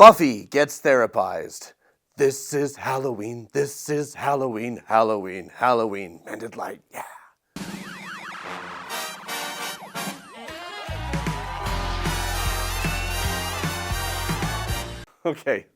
Buffy gets therapized. This is Halloween, this is Halloween, Halloween, Halloween. Mended light, yeah. Okay,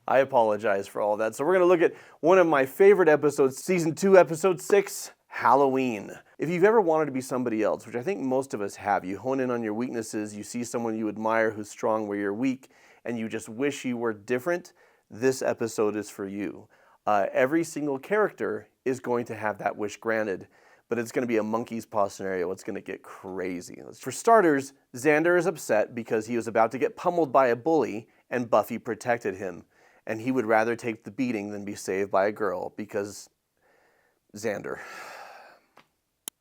I apologize for all that. So we're going to look at one of my favorite episodes, Season 2, Episode 6, Halloween. If you've ever wanted to be somebody else, which I think most of us have, you hone in on your weaknesses, you see someone you admire who's strong where you're weak, and you just wish you were different, this episode is for you. Every single character is going to have that wish granted, but it's going to be a monkey's paw scenario. It's going to get crazy. For starters, Xander is upset because he was about to get pummeled by a bully, and Buffy protected him. And he would rather take the beating than be saved by a girl because Xander.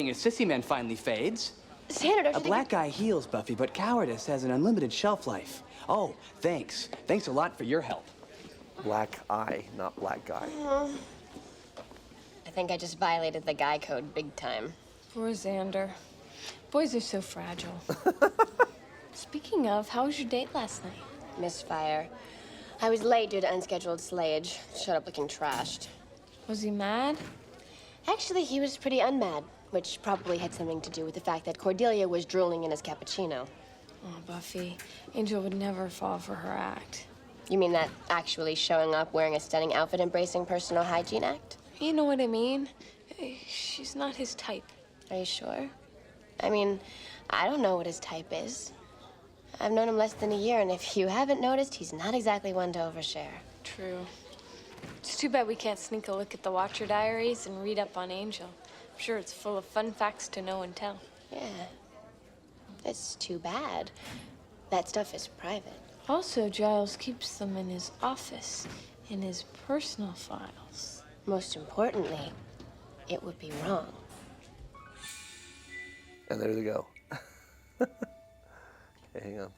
A sissy man finally fades. Xander, don't A black guy heals, Buffy, but cowardice has an unlimited shelf life. Oh, thanks. Thanks a lot for your help. Black eye, not black guy. I think I just violated the guy code big time. Poor Xander. Boys are so fragile. Speaking of, how was your date last night? Misfire. I was late due to unscheduled slayage. Showed up looking trashed. Was he mad? Actually, he was pretty unmad, which probably had something to do with the fact that Cordelia was drooling in his cappuccino. Oh, Buffy. Angel would never fall for her act. You mean that actually showing up wearing a stunning outfit embracing personal hygiene act? You know what I mean? She's not his type. Are you sure? I mean, I don't know what his type is. I've known him less than a year, and if you haven't noticed, he's not exactly one to overshare. True. It's too bad we can't sneak a look at the Watcher diaries and read up on Angel. I'm sure it's full of fun facts to know and tell. Yeah. It's too bad. That stuff is private. Also, Giles keeps them in his office, in his personal files. Most importantly, it would be wrong. And there they go. Okay, hang on.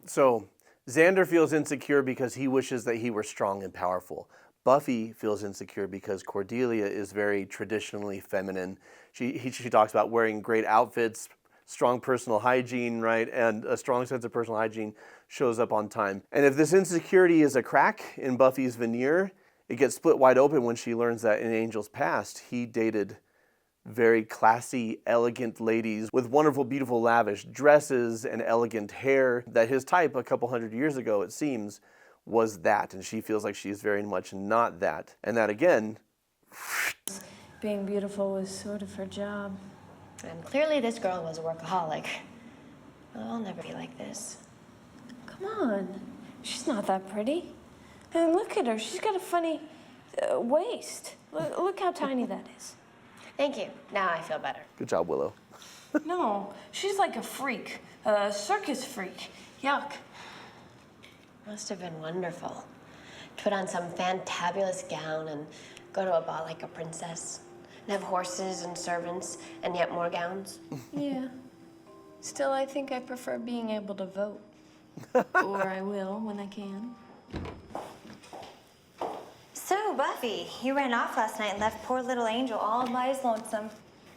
So, Xander feels insecure because he wishes that he were strong and powerful. Buffy feels insecure because Cordelia is very traditionally feminine. She talks about wearing great outfits, strong personal hygiene, right? And a strong sense of personal hygiene shows up on time. And if this insecurity is a crack in Buffy's veneer, it gets split wide open when she learns that in Angel's past, he dated very classy, elegant ladies with wonderful, beautiful, lavish dresses and elegant hair, that his type a couple hundred years ago, it seems, was that. And she feels like she's very much not that. And that, again... Being beautiful was sort of her job. And clearly this girl was a workaholic. I'll never be like this. Come on. She's not that pretty. And look at her. She's got a funny waist. Look how tiny that is. Thank you. Now I feel better. Good job, Willow. No, she's like a freak. A circus freak. Yuck. Must have been wonderful. Put on some fantabulous gown and go to a ball like a princess. And have horses and servants and yet more gowns. Yeah. Still, I think I prefer being able to vote. Or I will when I can. So, Buffy, you ran off last night and left poor little Angel all by his lonesome.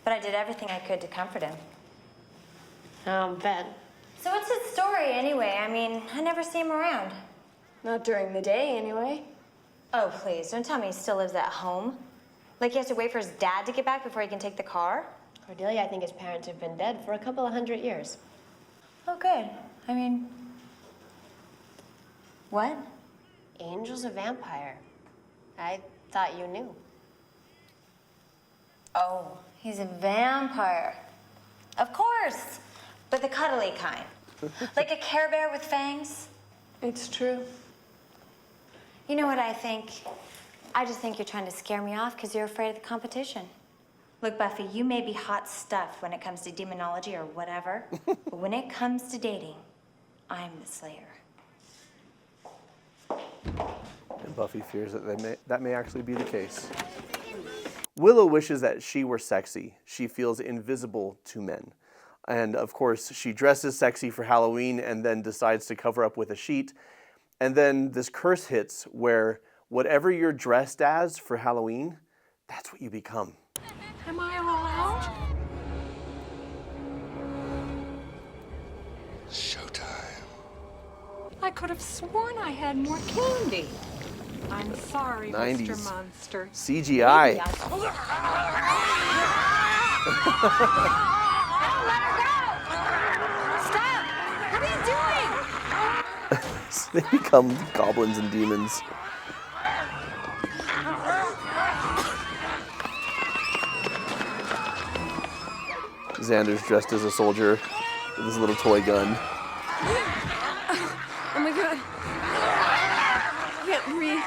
But I did everything I could to comfort him. Bet. So what's his story, anyway? I mean, I never see him around. Not during the day, anyway. Oh, please, don't tell me he still lives at home. Like he has to wait for his dad to get back before he can take the car? Cordelia, I think his parents have been dead for a couple of 100 years. Oh, good. I mean... What? Angel's a vampire. I thought you knew. Oh, he's a vampire. Of course, but the cuddly kind. Like a Care Bear with fangs. It's true. You know what I think? I just think you're trying to scare me off because you're afraid of the competition. Look, Buffy, you may be hot stuff when it comes to demonology or whatever, but when it comes to dating, I'm the Slayer. And Buffy fears that may actually be the case. Willow wishes that she were sexy. She feels invisible to men. And of course, she dresses sexy for Halloween and then decides to cover up with a sheet. And then this curse hits where whatever you're dressed as for Halloween, that's what you become. Am I allowed? Showtime. I could have sworn I had more candy. I'm sorry, 90s. Mr. Monster. CGI. Stop! What are you doing? They become goblins and demons. Xander's dressed as a soldier with his little toy gun. Oh my god. I can't breathe.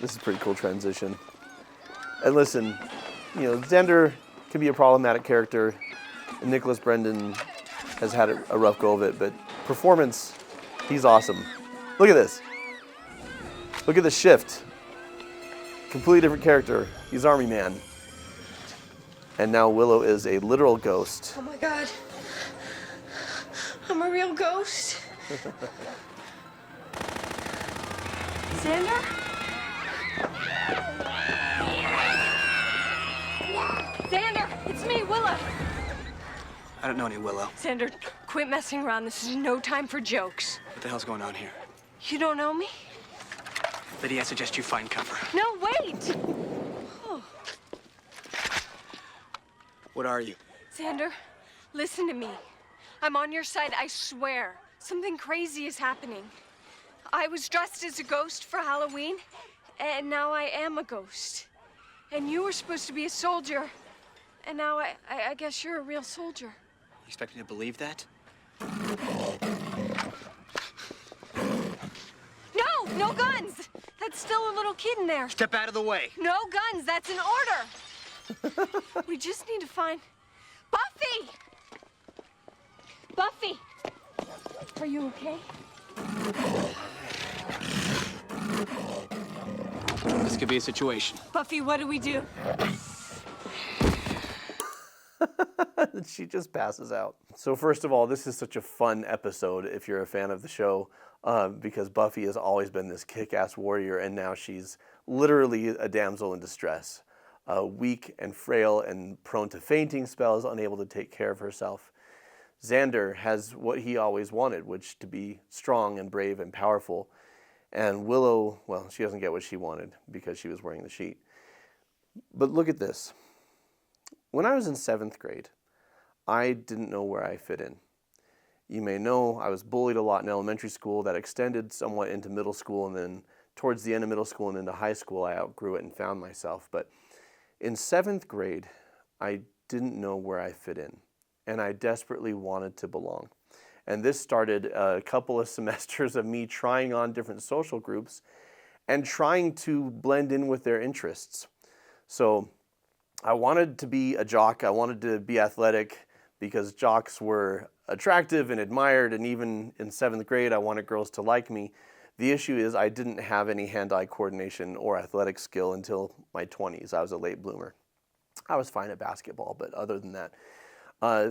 This is a pretty cool transition. And listen, you know, Xander can be a problematic character, and Nicholas Brendan has had a rough go of it, but performance, he's awesome. Look at this. Look at the shift. Completely different character. He's Army Man. And now Willow is a literal ghost. Oh my god. I'm a real ghost. Xander? Xander, it's me, Willow. I don't know any Willow. Xander, quit messing around. This is no time for jokes. What the hell's going on here? You don't know me? Lydia, I suggest you find cover. No, wait! What are you? Xander, listen to me. I'm on your side, I swear. Something crazy is happening. I was dressed as a ghost for Halloween, and now I am a ghost. And you were supposed to be a soldier, and now I guess you're a real soldier. You expect me to believe that? No, no guns! That's still a little kid in there. Step out of the way. No guns, that's an order. We just need to find Buffy! Buffy! Are you okay? This could be a situation. Buffy, what do we do? She just passes out. So first of all, this is such a fun episode if you're a fan of the show, because Buffy has always been this kick-ass warrior, and now she's literally a damsel in distress. Weak and frail and prone to fainting spells, unable to take care of herself. Xander has what he always wanted, which to be strong and brave and powerful. And Willow, well, she doesn't get what she wanted because she was wearing the sheet. But look at this. When I was in 7th grade, I didn't know where I fit in. You may know I was bullied a lot in elementary school. That extended somewhat into middle school, and then towards the end of middle school and into high school, I outgrew it and found myself. But in 7th grade, I didn't know where I fit in, and I desperately wanted to belong. And this started a couple of semesters of me trying on different social groups and trying to blend in with their interests. So I wanted to be a jock. I wanted to be athletic because jocks were attractive and admired, and even in 7th grade, I wanted girls to like me. The issue is I didn't have any hand-eye coordination or athletic skill until my 20s. I was a late bloomer. I was fine at basketball, but other than that.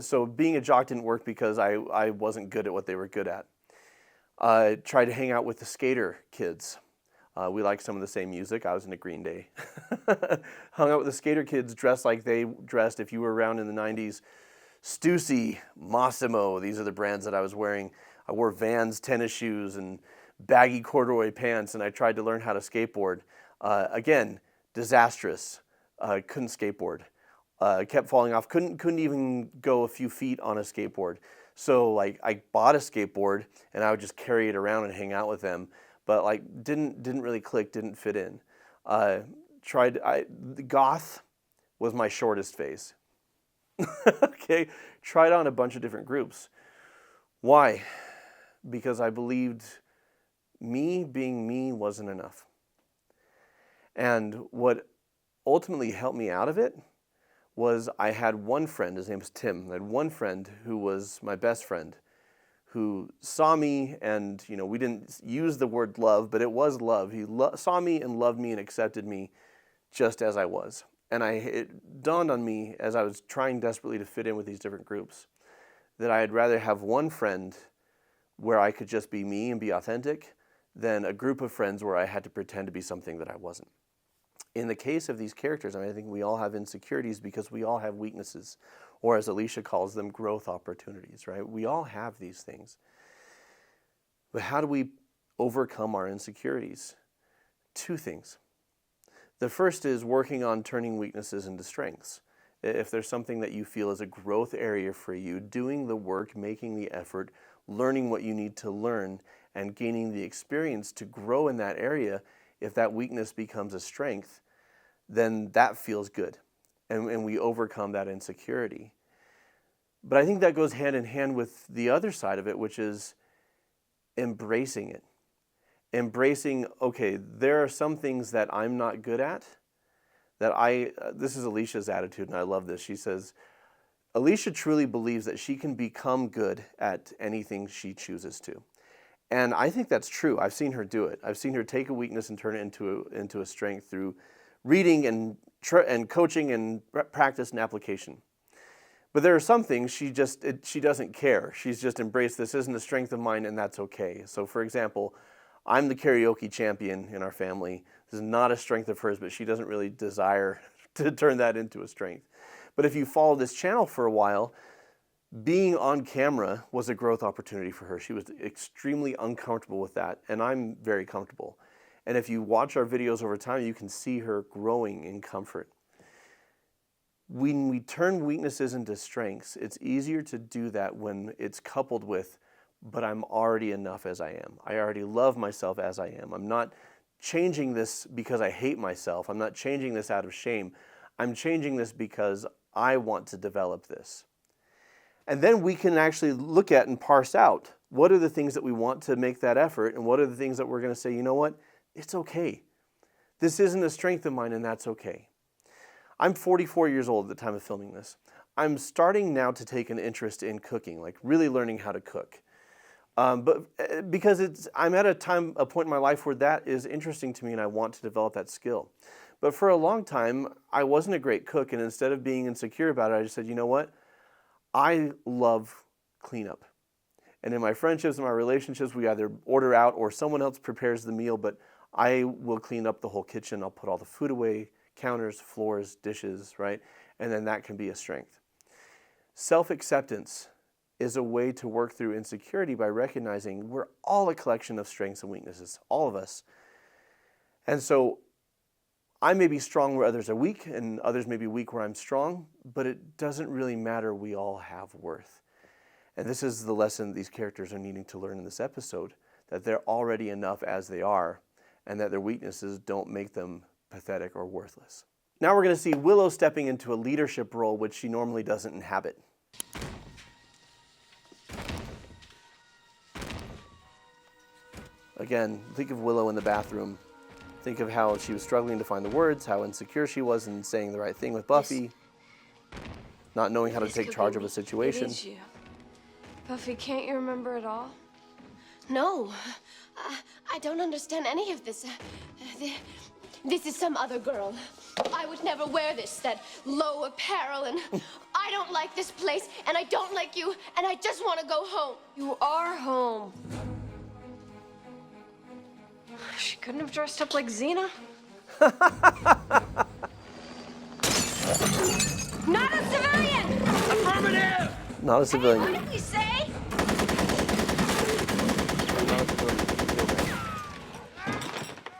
So being a jock didn't work because I wasn't good at what they were good at. I tried to hang out with the skater kids. We liked some of the same music. I was into Green Day. Hung out with the skater kids dressed like they dressed. If you were around in the 90s, Stussy, Massimo, these are the brands that I was wearing. I wore Vans tennis shoes and baggy corduroy pants, and I tried to learn how to skateboard. Again, disastrous. Couldn't skateboard. Kept falling off. Couldn't even go a few feet on a skateboard. So like I bought a skateboard and I would just carry it around and hang out with them, but like didn't really click. Didn't fit in. Goth was my shortest phase. Okay, tried on a bunch of different groups. Why? Because I believed me being me wasn't enough. And what ultimately helped me out of it was I had one friend, his name was Tim. I had one friend who was my best friend, who saw me, and we didn't use the word love, but it was love. He saw me and loved me and accepted me just as I was. And it dawned on me as I was trying desperately to fit in with these different groups that I'd rather have one friend where I could just be me and be authentic than a group of friends where I had to pretend to be something that I wasn't. In the case of these characters, I mean, I think we all have insecurities because we all have weaknesses, or as Alicia calls them, growth opportunities, right? We all have these things. But how do we overcome our insecurities? Two things. The first is working on turning weaknesses into strengths. If there's something that you feel is a growth area for you, doing the work, making the effort, learning what you need to learn, and gaining the experience to grow in that area, if that weakness becomes a strength, then that feels good. And we overcome that insecurity. But I think that goes hand in hand with the other side of it, which is embracing it. Embracing, okay, there are some things that I'm not good at, this is Alicia's attitude, and I love this. She says, Alicia truly believes that she can become good at anything she chooses to. And I think that's true. I've seen her do it. I've seen her take a weakness and turn it into a strength through reading and coaching and practice and application. But there are some things she doesn't care. She's just embraced, this isn't a strength of mine, and that's okay. So for example, I'm the karaoke champion in our family. This is not a strength of hers, but she doesn't really desire to turn that into a strength. But if you follow this channel for a while, being on camera was a growth opportunity for her. She was extremely uncomfortable with that, and I'm very comfortable. And if you watch our videos over time, you can see her growing in comfort. When we turn weaknesses into strengths, it's easier to do that when it's coupled with, but I'm already enough as I am. I already love myself as I am. I'm not changing this because I hate myself. I'm not changing this out of shame. I'm changing this because I want to develop this. And then we can actually look at and parse out what are the things that we want to make that effort, and what are the things that we're going to say, you know what, it's okay. This isn't a strength of mine, and that's okay. I'm 44 years old at the time of filming this. I'm starting now to take an interest in cooking, like really learning how to cook. But because I'm at a point in my life where that is interesting to me and I want to develop that skill. But for a long time, I wasn't a great cook, and instead of being insecure about it, I just said, you know what? I love cleanup. And in my friendships and my relationships, we either order out or someone else prepares the meal, but I will clean up the whole kitchen. I'll put all the food away, counters, floors, dishes, right? And then that can be a strength. Self-acceptance is a way to work through insecurity by recognizing we're all a collection of strengths and weaknesses, all of us. And so I may be strong where others are weak, and others may be weak where I'm strong, but it doesn't really matter. We all have worth. And this is the lesson these characters are needing to learn in this episode, that they're already enough as they are, and that their weaknesses don't make them pathetic or worthless. Now we're going to see Willow stepping into a leadership role which she normally doesn't inhabit. Again, think of Willow in the bathroom. Think of how she was struggling to find the words, how insecure she was in saying the right thing with Buffy, not knowing how to take charge of a situation. It is you. Buffy, can't you remember it all? No, I don't understand any of this. This is some other girl. I would never wear this, that low apparel, and I don't like this place, and I don't like you, and I just want to go home. You are home. She couldn't have dressed up like Xena. Not a civilian! Affirmative! Not a civilian. What did we say?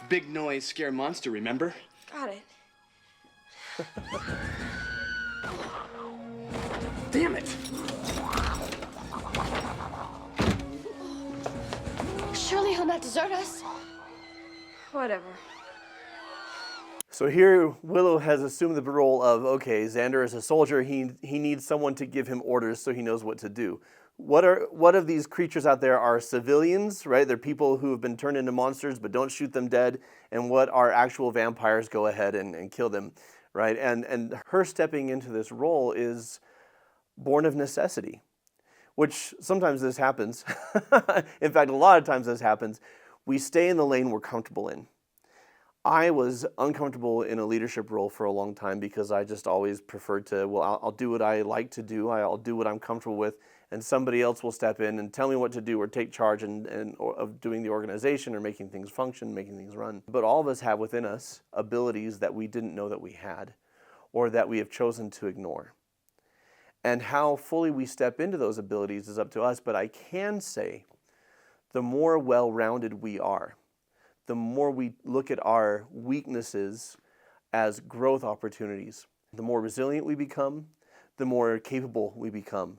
Big noise, scare monster, remember? Got it. Damn it! Surely he'll not desert us. Whatever. So here, Willow has assumed the role of, okay, Xander is a soldier, he needs someone to give him orders so he knows what to do. What of these creatures out there are civilians, right? They're people who have been turned into monsters, but don't shoot them dead. And what are actual vampires? Go ahead and kill them, right? And her stepping into this role is born of necessity, which sometimes this happens. In fact, a lot of times this happens. We stay in the lane we're comfortable in. I was uncomfortable in a leadership role for a long time because I just always preferred to, well, I'll do what I like to do. I'll do what I'm comfortable with, and somebody else will step in and tell me what to do or take charge of doing the organization or making things function, making things run. But all of us have within us abilities that we didn't know that we had or that we have chosen to ignore. And how fully we step into those abilities is up to us, but I can say the more well-rounded we are, the more we look at our weaknesses as growth opportunities, the more resilient we become, the more capable we become,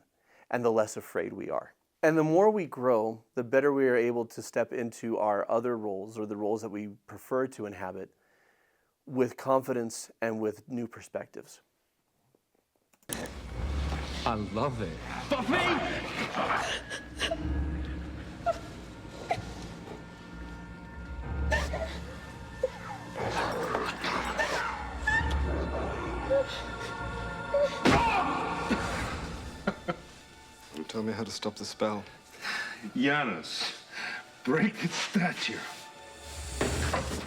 and the less afraid we are. And the more we grow, the better we are able to step into our other roles or the roles that we prefer to inhabit with confidence and with new perspectives. I love it. Buffy! Tell me how to stop the spell. Giannis, break its stature.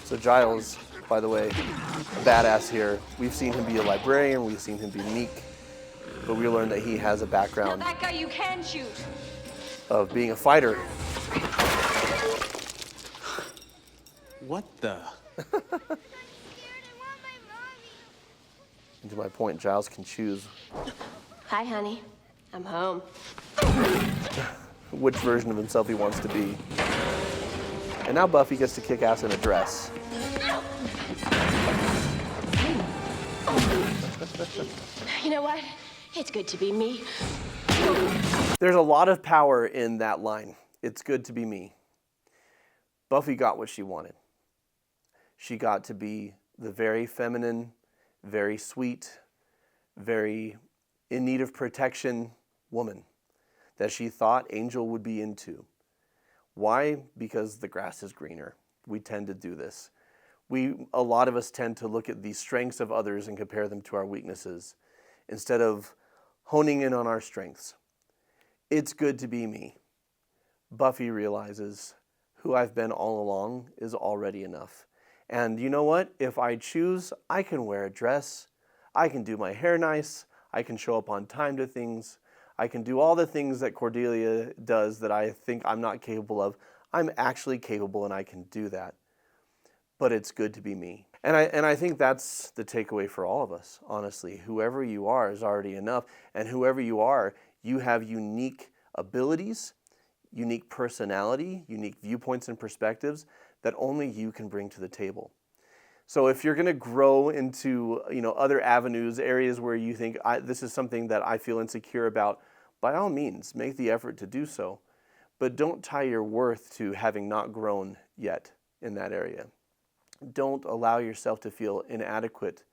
So Giles, by the way, badass here. We've seen him be a librarian, we've seen him be meek, but we learned that he has a Now background that guy you can shoot. of being a fighter. What the? And to my point, Giles can choose Hi, honey. I'm home. which version of himself he wants to be. And now Buffy gets to kick ass in a dress. You know what? It's good to be me. There's a lot of power in that line. It's good to be me. Buffy got what she wanted. She got to be the very feminine, very sweet, very in need of protection woman that she thought Angel would be into. Why? Because the grass is greener. We tend to do this. A lot of us tend to look at the strengths of others and compare them to our weaknesses instead of honing in on our strengths. It's good to be me. Buffy realizes who I've been all along is already enough. And you know what? If I choose, I can wear a dress, I can do my hair nice, I can show up on time to things, I can do all the things that Cordelia does that I think I'm not capable of. I'm actually capable and I can do that. But it's good to be me. And I think that's the takeaway for all of us, honestly. Whoever you are is already enough. And whoever you are, you have unique abilities, unique personality, unique viewpoints and perspectives that only you can bring to the table. So if you're going to grow into other avenues, areas where you think this is something that I feel insecure about, by all means, make the effort to do so. But don't tie your worth to having not grown yet in that area. Don't allow yourself to feel inadequate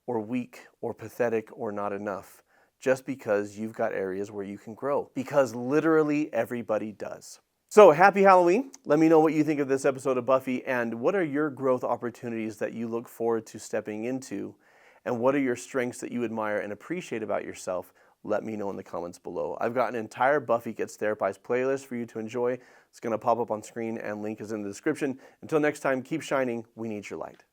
or weak or pathetic or not enough just because you've got areas where you can grow. Because literally everybody does. So happy Halloween. Let me know what you think of this episode of Buffy and what are your growth opportunities that you look forward to stepping into and what are your strengths that you admire and appreciate about yourself. Let me know in the comments below. I've got an entire Buffy Gets Therapized playlist for you to enjoy. It's going to pop up on screen and link is in the description. Until next time, keep shining. We need your light.